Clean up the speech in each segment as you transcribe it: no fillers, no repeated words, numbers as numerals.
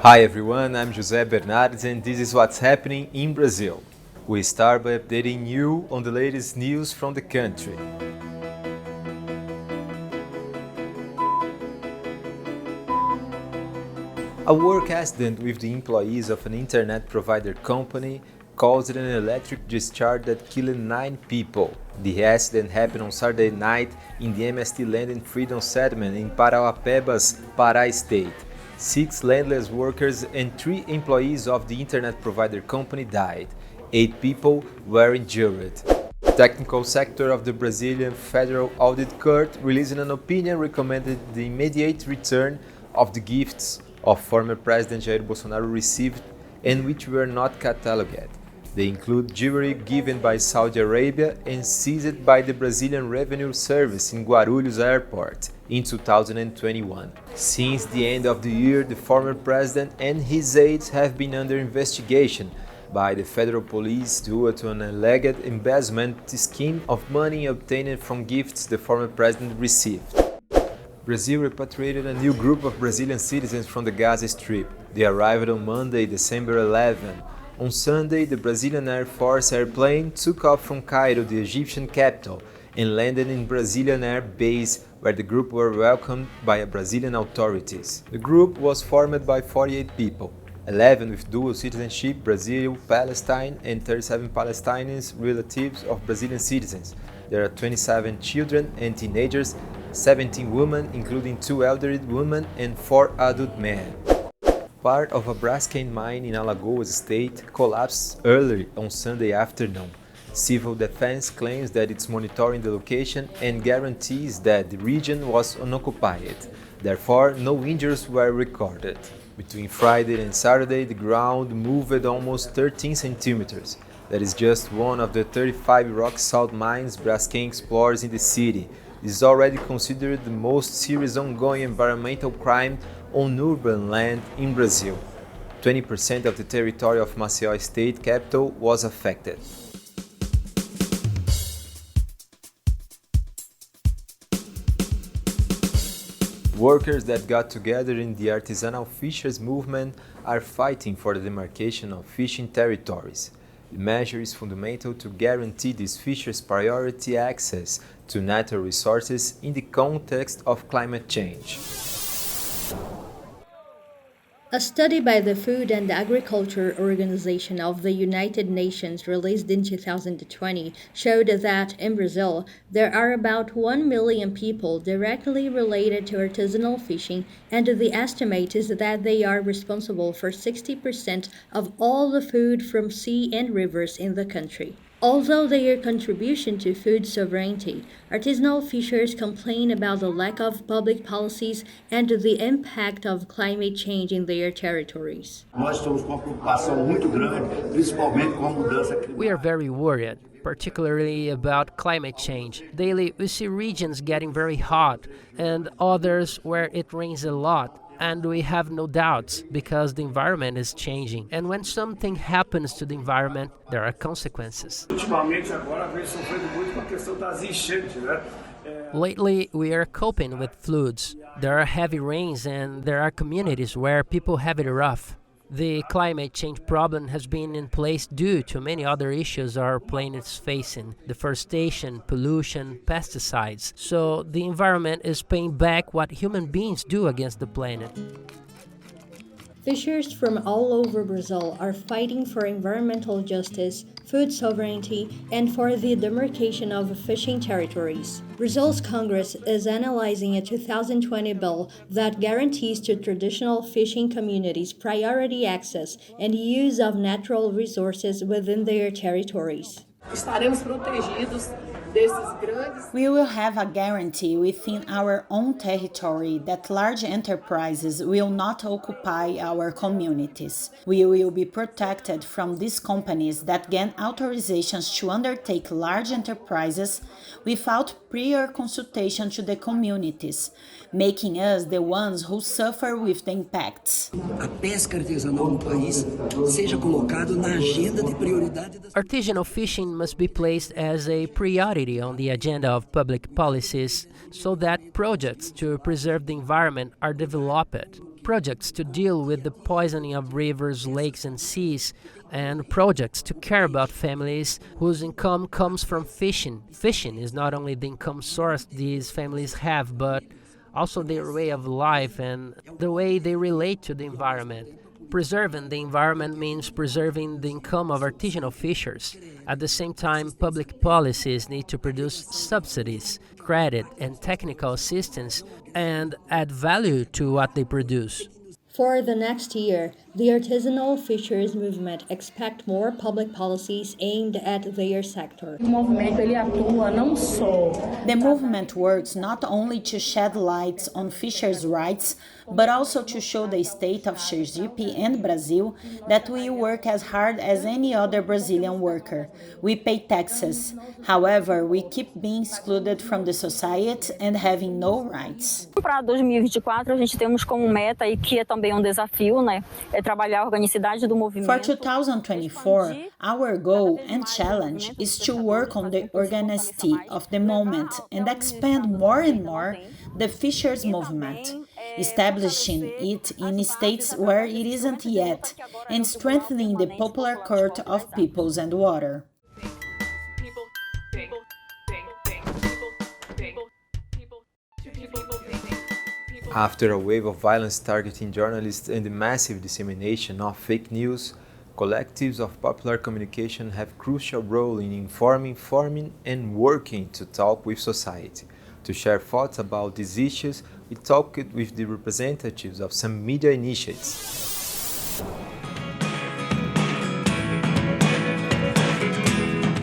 Hi everyone, I'm José Bernardes and this is what's happening in Brazil. We start by updating you on the latest news from the country. A work accident with the employees of an internet provider company caused an electric discharge that killed 9 people. The accident happened on Saturday night in the MST Land and Freedom Settlement in Parauapebas, Pará State. 6 landless workers and 3 employees of the internet provider company died. 8 people were injured. The technical sector of the Brazilian Federal Audit Court released an opinion recommending the immediate return of the gifts of former President Jair Bolsonaro received and which were not catalogued. They include jewelry given by Saudi Arabia and seized by the Brazilian Revenue Service in Guarulhos Airport in 2021. Since the end of the year, the former president and his aides have been under investigation by the federal police due to an alleged embezzlement scheme of money obtained from gifts the former president received. Brazil repatriated a new group of Brazilian citizens from the Gaza Strip. They arrived on Monday, December 11. On Sunday, the Brazilian Air Force airplane took off from Cairo, the Egyptian capital, and landed in Brazilian Air Base, where the group were welcomed by Brazilian authorities. The group was formed by 48 people, 11 with dual citizenship, Brazil, Palestine, and 37 Palestinians relatives of Brazilian citizens. There are 27 children and teenagers, 17 women, including 2 elderly women and 4 adult men. Part of a Braskem mine in Alagoas state collapsed early on Sunday afternoon. Civil Defense claims that it's monitoring the location and guarantees that the region was unoccupied. Therefore, no injuries were recorded. Between Friday and Saturday, the ground moved almost 13 centimeters. That is just one of the 35 rock salt mines Braskem explores in the city. This is already considered the most serious ongoing environmental crime on urban land in Brazil. 20% of the territory of Maceió state capital was affected. Workers that got together in the Artisanal Fishers Movement are fighting for the demarcation of fishing territories. The measure is fundamental to guarantee these fishers priority access to natural resources in the context of climate change. A study by the Food and Agriculture Organization of the United Nations released in 2020 showed that in Brazil, there are about 1 million people directly related to artisanal fishing, and the estimate is that they are responsible for 60% of all the food from sea and rivers in the country. Although their contribution to food sovereignty, artisanal fishers complain about the lack of public policies and the impact of climate change in their territories. We are very worried, particularly about climate change. Daily, we see regions getting very hot and others where it rains a lot. And we have no doubts because the environment is changing. And when something happens to the environment, there are consequences. Lately, we are coping with floods. There are heavy rains and there are communities where people have it rough. The climate change problem has been in place due to many other issues our planet is facing: deforestation, pollution, pesticides. So the environment is paying back what human beings do against the planet. Fishers from all over Brazil are fighting for environmental justice, food sovereignty, and for the demarcation of fishing territories. Brazil's Congress is analyzing a 2020 bill that guarantees to traditional fishing communities priority access and use of natural resources within their territories. Estaremos protegidos. We will have a guarantee within our own territory that large enterprises will not occupy our communities. We will be protected from these companies that gain authorizations to undertake large enterprises without prior consultation to the communities, making us the ones who suffer with the impacts. A pesca artesanal no país seja colocado na agenda de prioridade das... Artisanal fishing must be placed as a priority on the agenda of public policies so that projects to preserve the environment are developed. projects to deal with the poisoning of rivers, lakes, and seas, and projects to care about families whose income comes from fishing. Fishing is not only the income source these families have, but also their way of life and the way they relate to the environment. Preserving the environment means preserving the income of artisanal fishers. At the same time, public policies need to produce subsidies, credit, and technical assistance and add value to what they produce. For the next year, the Artisanal Fishers Movement expect more public policies aimed at their sector. The movement works not only to shed light on fishers' rights, but also to show the state of Sergipe and Brazil that we work as hard as any other Brazilian worker. We pay taxes. However, we keep being excluded from the society and having no rights. Para 2024, a gente temos como meta e que é também desafio, né, é trabalhar a organicidade do movimento. For 2024, our goal and challenge is to work on the organicity of the movement and expand more and more the fishers movement, establishing it in states where it isn't yet, and strengthening the popular cult of peoples and water. After a wave of violence targeting journalists and the massive dissemination of fake news, collectives of popular communication have a crucial role in informing, forming, and working to talk with society. To share thoughts about these issues, we talked with the representatives of some media initiatives.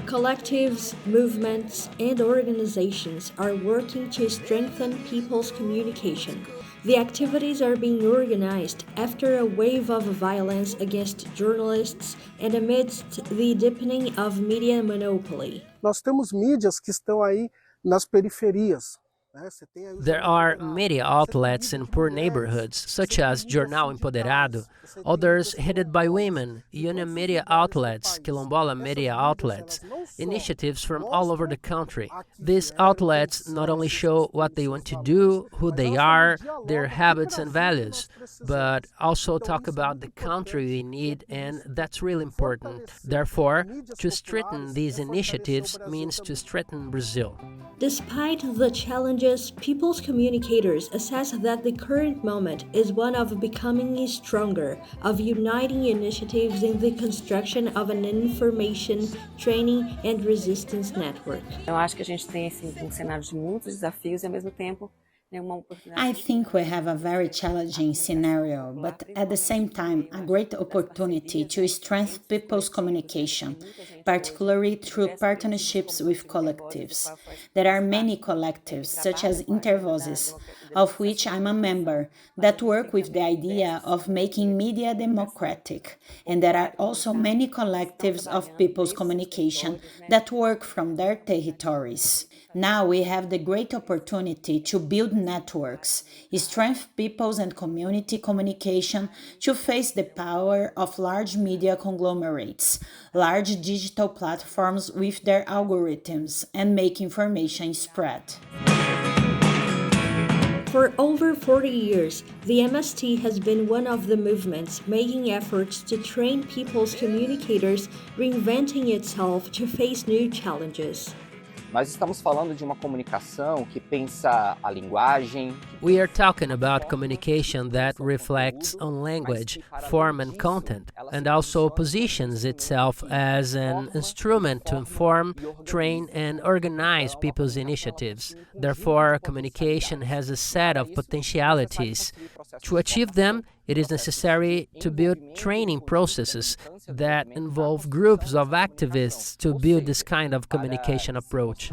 Collectives, movements, and organizations are working to strengthen people's communication. The activities are being organized after a wave of violence against journalists and amidst the deepening of media monopoly. Nós temos mídias que estão aí nas periferias. There are media outlets in poor neighborhoods, such as Jornal Empoderado, others headed by women, union media outlets, quilombola media outlets, initiatives from all over the country. These outlets not only show what they want to do, who they are, their habits and values, but also talk about the country we need, and that's really important. Therefore, to strengthen these initiatives means to strengthen Brazil. Despite the challenges, people's communicators assess that the current moment is one of becoming stronger, of uniting initiatives in the construction of an information, training and resistance network. Eu acho que a gente tem um cenário de muitos desafios e ao mesmo tempo I think we have a very challenging scenario, but at the same time, a great opportunity to strengthen people's communication, particularly through partnerships with collectives. There are many collectives, such as Intervozes, of which I'm a member, that work with the idea of making media democratic. And there are also many collectives of people's communication that work from their territories. Now we have the great opportunity to build networks, strengthen people's and community communication to face the power of large media conglomerates, large digital platforms with their algorithms, and make information spread. For over 40 years, the MST has been one of the movements making efforts to train people's communicators, reinventing itself to face new challenges. Nós estamos falando de uma comunicação que pensa a linguagem. We are talking about communication that reflects on language, form and content, and also positions itself as an instrument to inform, train and organize people's initiatives. Therefore, communication has a set of potentialities. To achieve them, it is necessary to build training processes that involve groups of activists to build this kind of communication approach.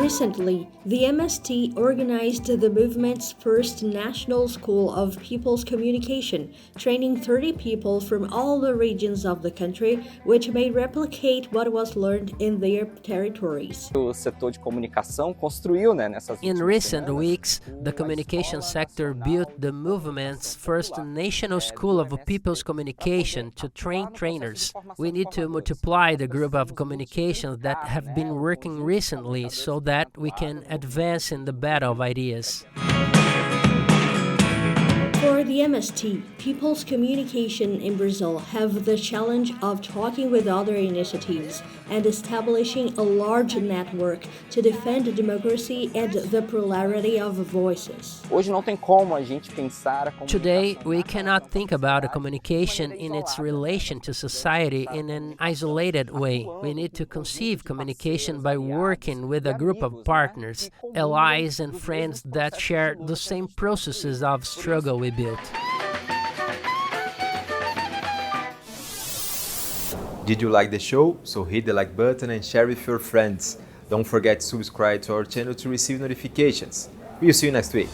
Recently, the MST organized the movement's first National School of People's Communication, training 30 people from all the regions of the country, which may replicate what was learned in their territories. O setor de comunicação construiu, nessas In recent weeks, the communication sector built the movement's first National School of People's Communication to train trainers. We need to multiply the group of communications that have been working recently so that that we can advance in the battle of ideas. For the MST, people's communication in Brazil have the challenge of talking with other initiatives and establishing a large network to defend democracy and the plurality of voices. Hoje não tem como a gente pensar a comunicação. Today, we cannot think about a communication in its relation to society in an isolated way. We need to conceive communication by working with a group of partners, allies and friends that share the same processes of struggle we built. Did you like the show? So hit the like button and share with your friends. Don't forget to subscribe to our channel to receive notifications. We'll see you next week.